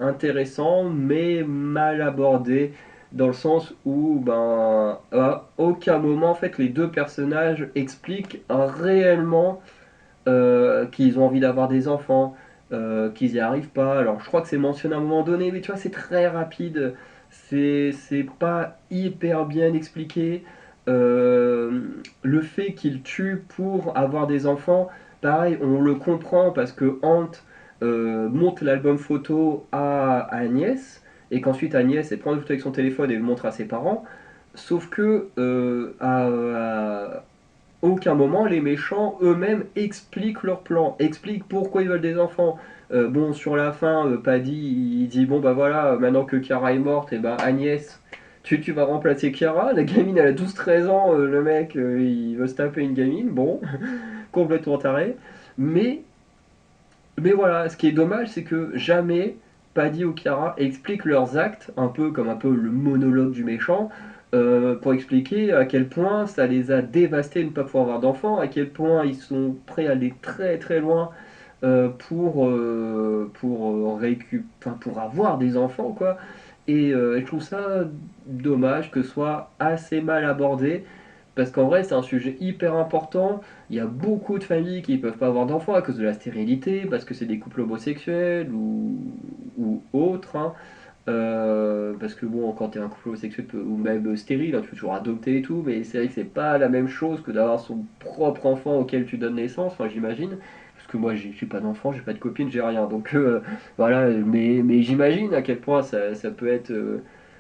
intéressant, mais mal abordé, dans le sens où, ben, à aucun moment, en fait, les deux personnages expliquent réellement qu'ils ont envie d'avoir des enfants, qu'ils n'y arrivent pas. Alors je crois que c'est mentionné à un moment donné, mais tu vois, c'est très rapide, c'est pas hyper bien expliqué. Euh, le fait qu'ils tuent pour avoir des enfants, pareil, on le comprend parce que Ant montre l'album photo à Agnès, et qu'ensuite Agnès elle prend une photo avec son téléphone et le montre à ses parents. Sauf que aucun moment les méchants eux-mêmes expliquent leur plan, expliquent pourquoi ils veulent des enfants. Bon, sur la fin, Paddy il dit bon bah voilà, maintenant que Chiara est morte, et ben Agnès, tu vas remplacer Chiara. La gamine elle a 12-13 ans, le mec il veut se taper une gamine, bon, complètement taré. Mais, mais voilà, ce qui est dommage, c'est que jamais Paddy ou Chiara expliquent leurs actes, un peu le monologue du méchant, pour expliquer à quel point ça les a dévastés de ne pas pouvoir avoir d'enfants, à quel point ils sont prêts à aller très très loin pour avoir des enfants, quoi. Et je trouve ça dommage que ce soit assez mal abordé, parce qu'en vrai c'est un sujet hyper important. Il y a beaucoup de familles qui ne peuvent pas avoir d'enfants à cause de la stérilité, parce que c'est des couples homosexuels ou autres, hein. Parce que bon, quand tu es un couple homosexuel ou même stérile, hein, tu peux toujours adopter et tout, mais c'est vrai que c'est pas la même chose que d'avoir son propre enfant auquel tu donnes naissance, enfin j'imagine. Parce que moi j'ai pas d'enfant, j'ai pas de copine, j'ai rien. Donc voilà, mais j'imagine à quel point ça peut être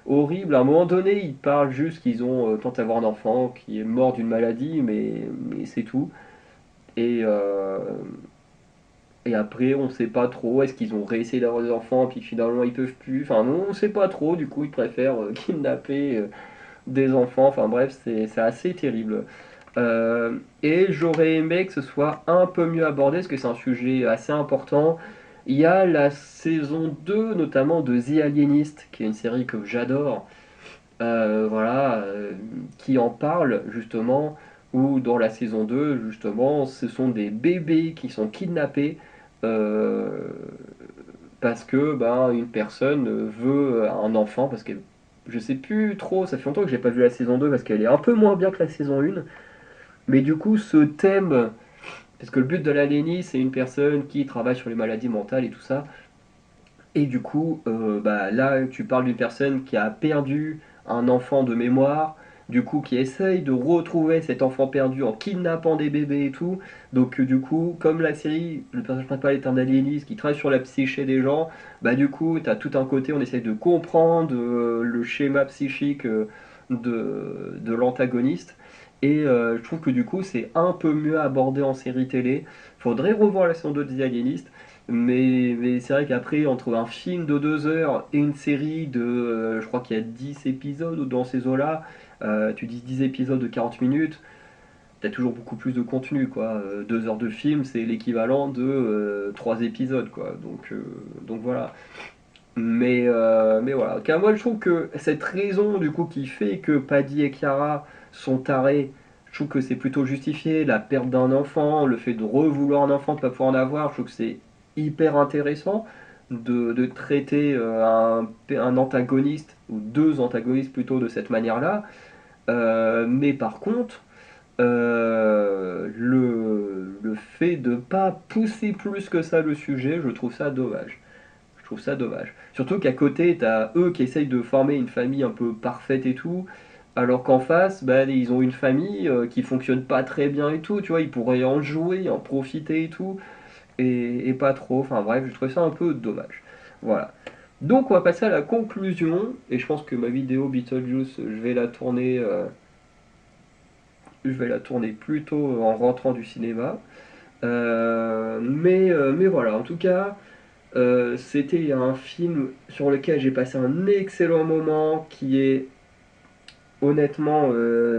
horrible. À un moment donné, ils parlent juste qu'ils ont tenté d'avoir un enfant qui est mort d'une maladie, mais c'est tout. Et, euh, et après, on sait pas trop, est-ce qu'ils ont réessayé d'avoir des enfants, puis finalement ils peuvent plus. Enfin, non, on sait pas trop, du coup, ils préfèrent kidnapper des enfants. Enfin, bref, c'est assez terrible. Et j'aurais aimé que ce soit un peu mieux abordé, parce que c'est un sujet assez important. Il y a la saison 2 notamment de The Alienist, qui est une série que j'adore, voilà, qui en parle justement, où dans la saison 2 justement, ce sont des bébés qui sont kidnappés euh, parce que ben, une personne veut un enfant, parce que je sais plus trop, ça fait longtemps que j'ai pas vu la saison 2 parce qu'elle est un peu moins bien que la saison 1, mais du coup ce thème, parce que le but de l'aliénie c'est une personne qui travaille sur les maladies mentales et tout ça, et du coup, bah, là, tu parles d'une personne qui a perdu un enfant de mémoire, du coup, qui essaye de retrouver cet enfant perdu en kidnappant des bébés et tout. Donc, du coup, comme la série, le personnage principal est un aliéniste qui travaille sur la psyché des gens, bah, du coup, tu as tout un côté, on essaye de comprendre le schéma psychique de l'antagoniste. Je trouve que du coup, c'est un peu mieux abordé en série télé. Faudrait revoir la saison 2 des aliénistes. Mais c'est vrai qu'après, entre un film de 2 heures et une série de, je crois qu'il y a 10 épisodes ou dans ces eaux-là, tu dis 10 épisodes de 40 minutes, t'as toujours beaucoup plus de contenu, quoi. 2 heures de film, c'est l'équivalent de 3 épisodes, quoi. Donc voilà. Mais voilà. Car moi, je trouve que cette raison, du coup, qui fait que Paddy et Chiara sont tarés, je trouve que c'est plutôt justifié. La perte d'un enfant, le fait de revouloir un enfant, de pas pouvoir en avoir, je trouve que c'est hyper intéressant de traiter un antagoniste, ou deux antagonistes plutôt, de cette manière-là. Mais par contre, le fait de pas pousser plus que ça le sujet, je trouve ça dommage. Je trouve ça dommage. Surtout qu'à côté, t'as eux qui essayent de former une famille un peu parfaite et tout, alors qu'en face, bah, ils ont une famille qui fonctionne pas très bien et tout, tu vois, ils pourraient en jouer, en profiter et tout, et pas trop. Enfin bref, je trouve ça un peu dommage. Voilà. Donc on va passer à la conclusion, et je pense que ma vidéo Beetlejuice, je vais la tourner plutôt en rentrant du cinéma. Mais voilà, en tout cas, c'était un film sur lequel j'ai passé un excellent moment qui est honnêtement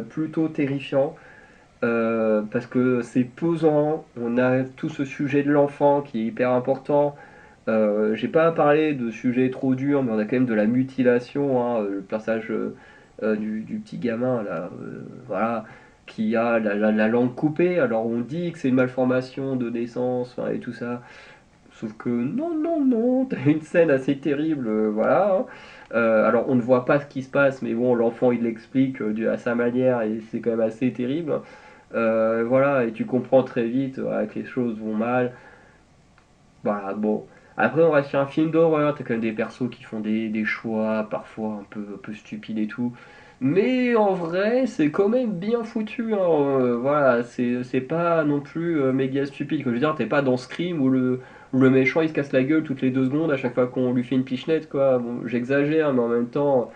plutôt terrifiant parce que c'est pesant. On a tout ce sujet de l'enfant qui est hyper important. J'ai pas parlé de sujets trop durs, mais on a quand même de la mutilation, hein, le personnage du petit gamin là, voilà, qui a la langue coupée. Alors on dit que c'est une malformation de naissance, enfin, et tout ça. Sauf que non, non, non, t'as une scène assez terrible, voilà, hein. Alors on ne voit pas ce qui se passe, mais bon, l'enfant il l'explique à sa manière et c'est quand même assez terrible. Voilà, et tu comprends très vite voilà, que les choses vont mal. Voilà, bon. Après, on reste sur un film d'horreur, t'as quand même des persos qui font des choix parfois un peu stupides et tout. Mais en vrai, c'est quand même bien foutu, hein. Voilà, c'est pas non plus méga stupide. Comme je veux dire, t'es pas dans Scream où le méchant il se casse la gueule toutes les 2 secondes à chaque fois qu'on lui fait une pichenette, quoi. Bon, j'exagère, mais en même temps,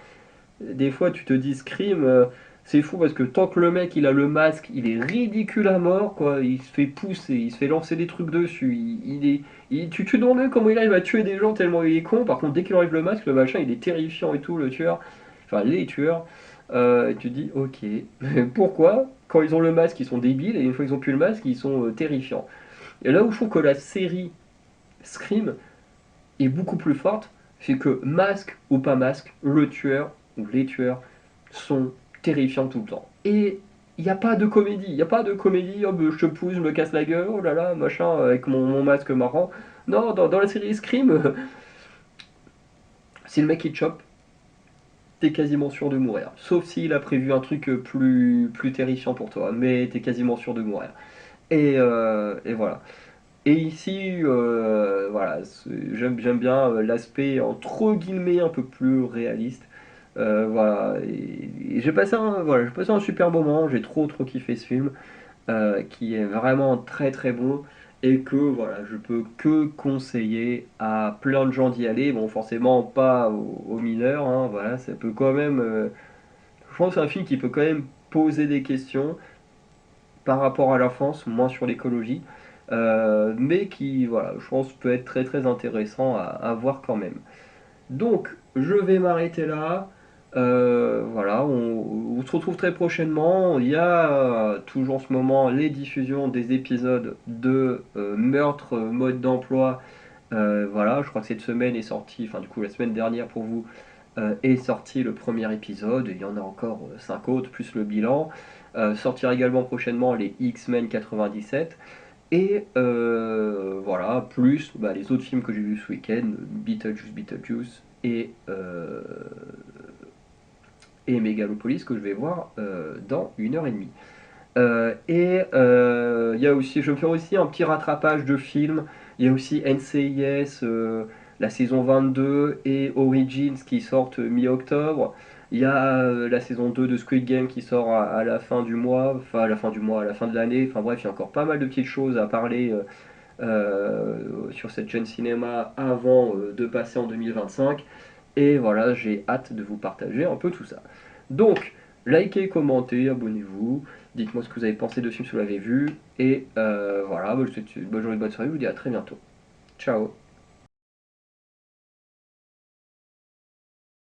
des fois, tu te dis Scream, c'est fou parce que tant que le mec il a le masque, il est ridicule à mort, quoi. Il se fait pousser, il se fait lancer des trucs dessus. Tu te demandes même comment il arrive à tuer des gens tellement il est con. Par contre, dès qu'il enlève le masque, le machin il est terrifiant et tout, le tueur. Enfin, les tueurs. Et tu te dis, ok, pourquoi quand ils ont le masque ils sont débiles et une fois qu'ils ont plus le masque ils sont terrifiants. Et là où je trouve que la série Scream est beaucoup plus forte, c'est que masque ou pas masque, le tueur ou les tueurs sont terrifiants tout le temps. Et il n'y a pas de comédie, il n'y a pas de comédie, oh, ben, je te pousse, je me casse la gueule, oh là là, machin, avec mon masque marrant. Non, dans la série Scream, si le mec il te chope, t'es quasiment sûr de mourir. Sauf s'il a prévu un truc plus terrifiant pour toi, mais t'es quasiment sûr de mourir. Et voilà. Et ici, voilà, j'aime bien l'aspect entre guillemets un peu plus réaliste. Voilà, et j'ai passé un super moment, j'ai trop kiffé ce film, qui est vraiment très très bon, et que voilà, je peux que conseiller à plein de gens d'y aller. Bon, forcément pas aux mineurs, hein, voilà, ça peut quand même. Je pense que c'est un film qui peut quand même poser des questions par rapport à l'enfance, moins sur l'écologie, mais qui, voilà, je pense peut être très très intéressant à voir quand même. Donc, je vais m'arrêter là. Voilà, on se retrouve très prochainement. Il y a toujours en ce moment les diffusions des épisodes de Meurtre, mode d'emploi. Voilà, je crois que cette semaine est sortie, enfin du coup la semaine dernière pour vous, est sorti le premier épisode. Il y en a encore 5 autres, plus le bilan. Sortira également prochainement les X-Men 97. Et voilà, plus bah, les autres films que j'ai vus ce week-end, Beetlejuice et Megalopolis que je vais voir dans 1 heure et demie. Il y a aussi, je me fais aussi un petit rattrapage de films. Il y a aussi NCIS, la saison 22 et Origins qui sortent mi-octobre. Il y a la saison 2 de Squid Game qui sort à la fin du mois, enfin à la fin du mois, à la fin de l'année. Enfin bref, il y a encore pas mal de petites choses à parler sur cette chaîne cinéma avant de passer en 2025. Et voilà, j'ai hâte de vous partager un peu tout ça. Donc, likez, commentez, abonnez-vous, dites-moi ce que vous avez pensé de ce film si vous l'avez vu. Et voilà, bah, je vous souhaite une bonne journée, bonne soirée, je vous dis à très bientôt. Ciao.